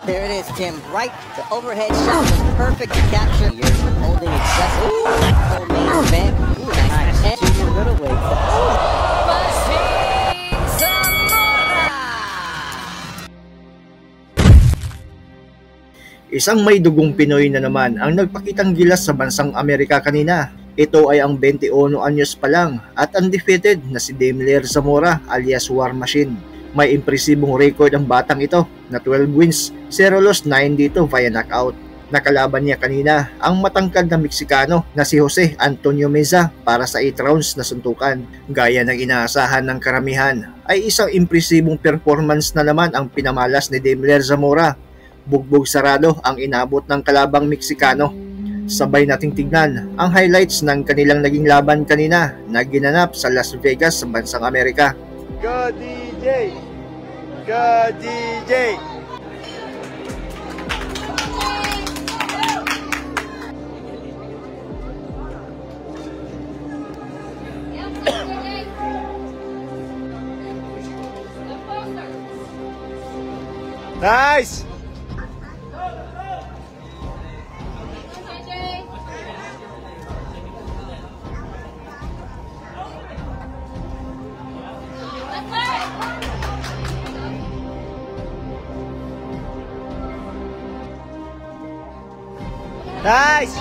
There it is, Tim. Right, the overhead shot was perfect to capture. You're holding excessive. Ooh, that co-main event. Ooh, nice. And junior middleweight. Isang may dugong Pinoy na naman ang nagpakitang gilas sa bansang Amerika kanina. Ito ay ang 21 anyos pa lang at undefeated na si Deimler Zamora alias War Machine. May impresibong record ang batang ito na 12 wins, 0 loss, 9 dito via knockout. Nakalaban niya kanina ang matangkad na Meksikano na si Jose Antonio Meza para sa 8 rounds na suntukan. Gaya ng inaasahan ng karamihan ay isang impresibong performance na naman ang pinamalas ni Deimler Zamora. Bugbog sarado ang inabot ng kalabang Meksikano. Sabay nating tignan ang highlights ng kanilang naging laban kanina na ginanap sa Las Vegas sa bansang Amerika. Go DJ! Go DJ! Nice! Nice!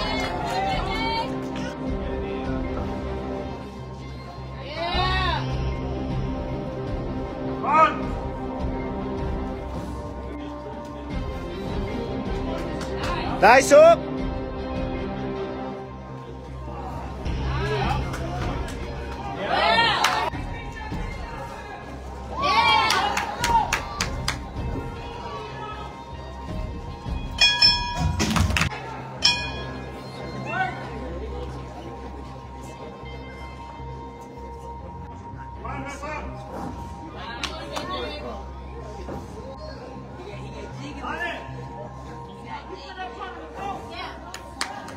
Nice hook!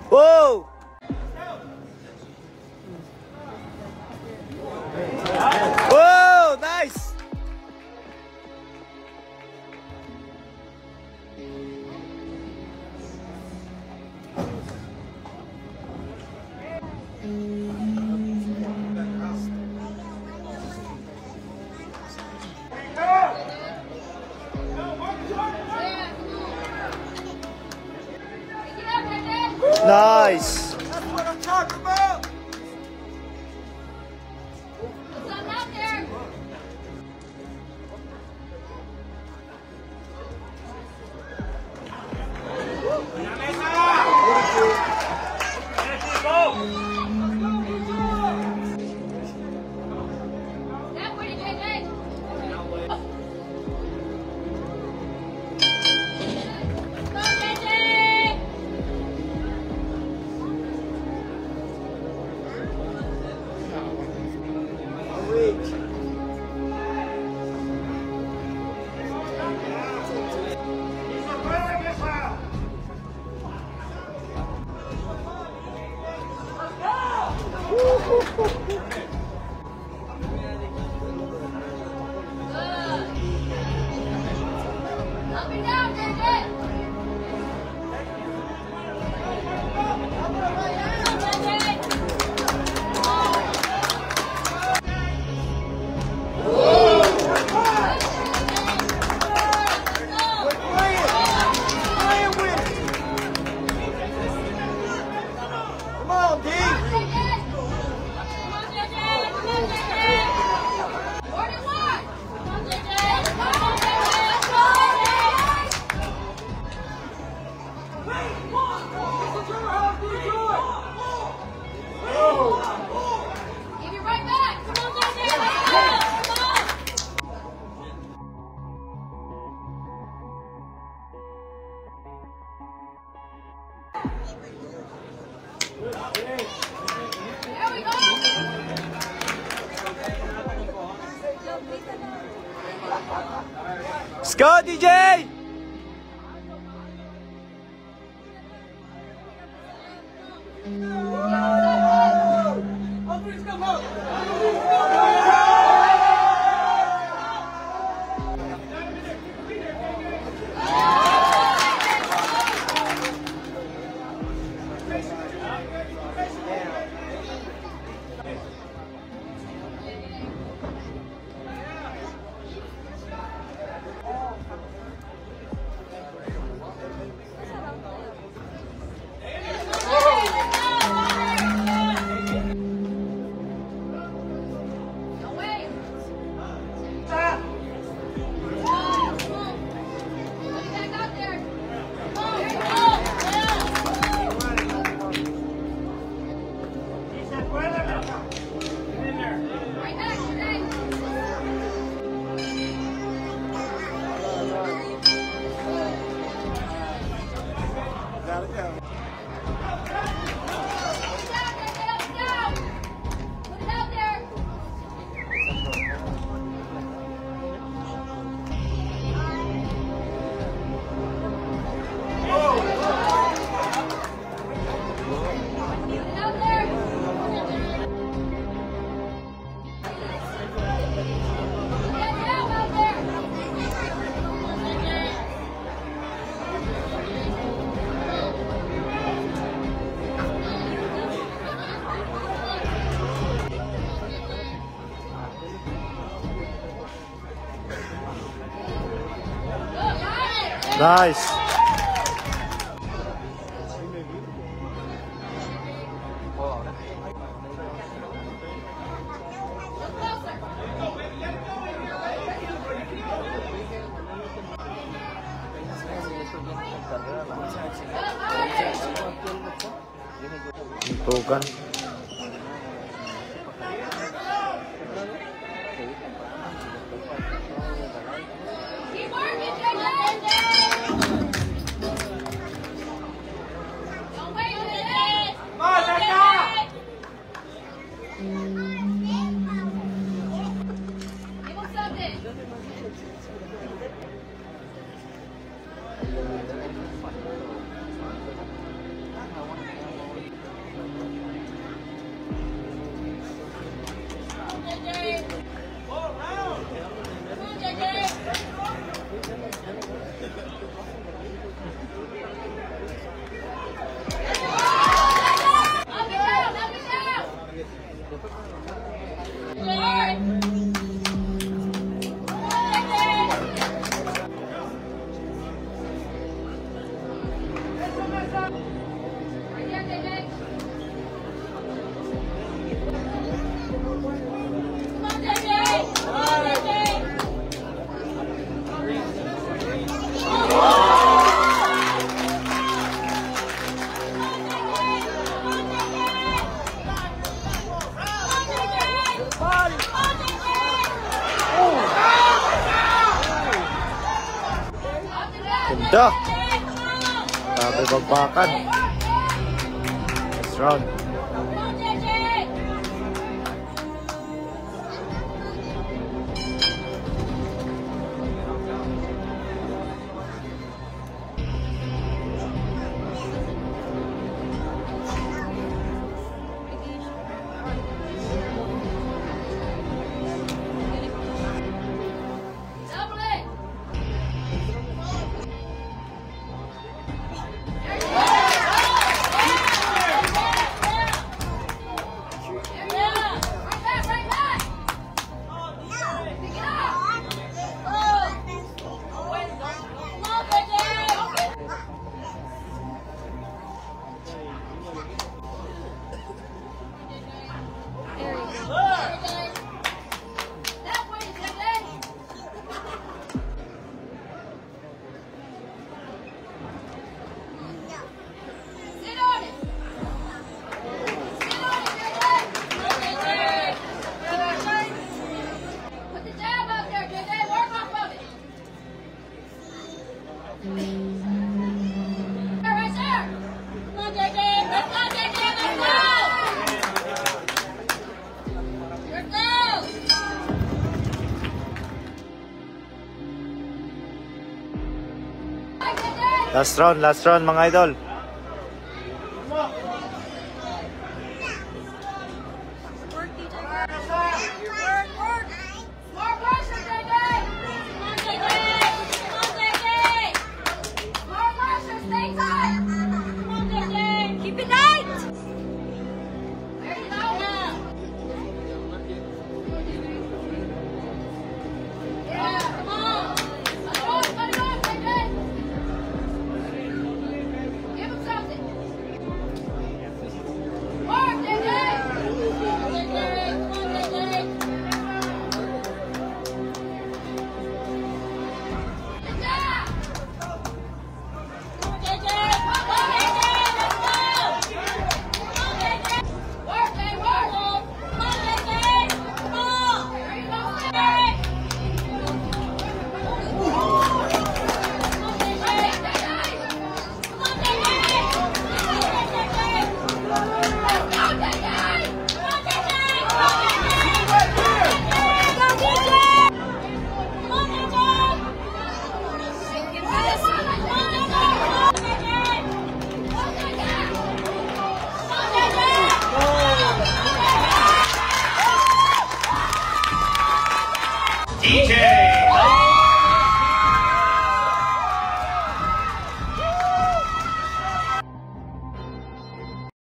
Whoa! Whoa! Nice! Nice. That's what I'm talking about. What's up out there? Up and down, JJ. Let's go, DJ! Nice. Tugan. Keep working, JJ! Don't wait, JJ! Come on, JJ! Give him something. Ganda. Sabi bagbakan. Next round. Last round mga idol. Keep it tight! Yeah, come on! Let it go, JJ! Give him something! Work, JJ! Come on, JJ! Good job! Come on, JJ! Come on, JJ! Let's go! Come on, JJ! Work, JJ! Work! Come on, JJ! Come on! There you go, JJ! DJ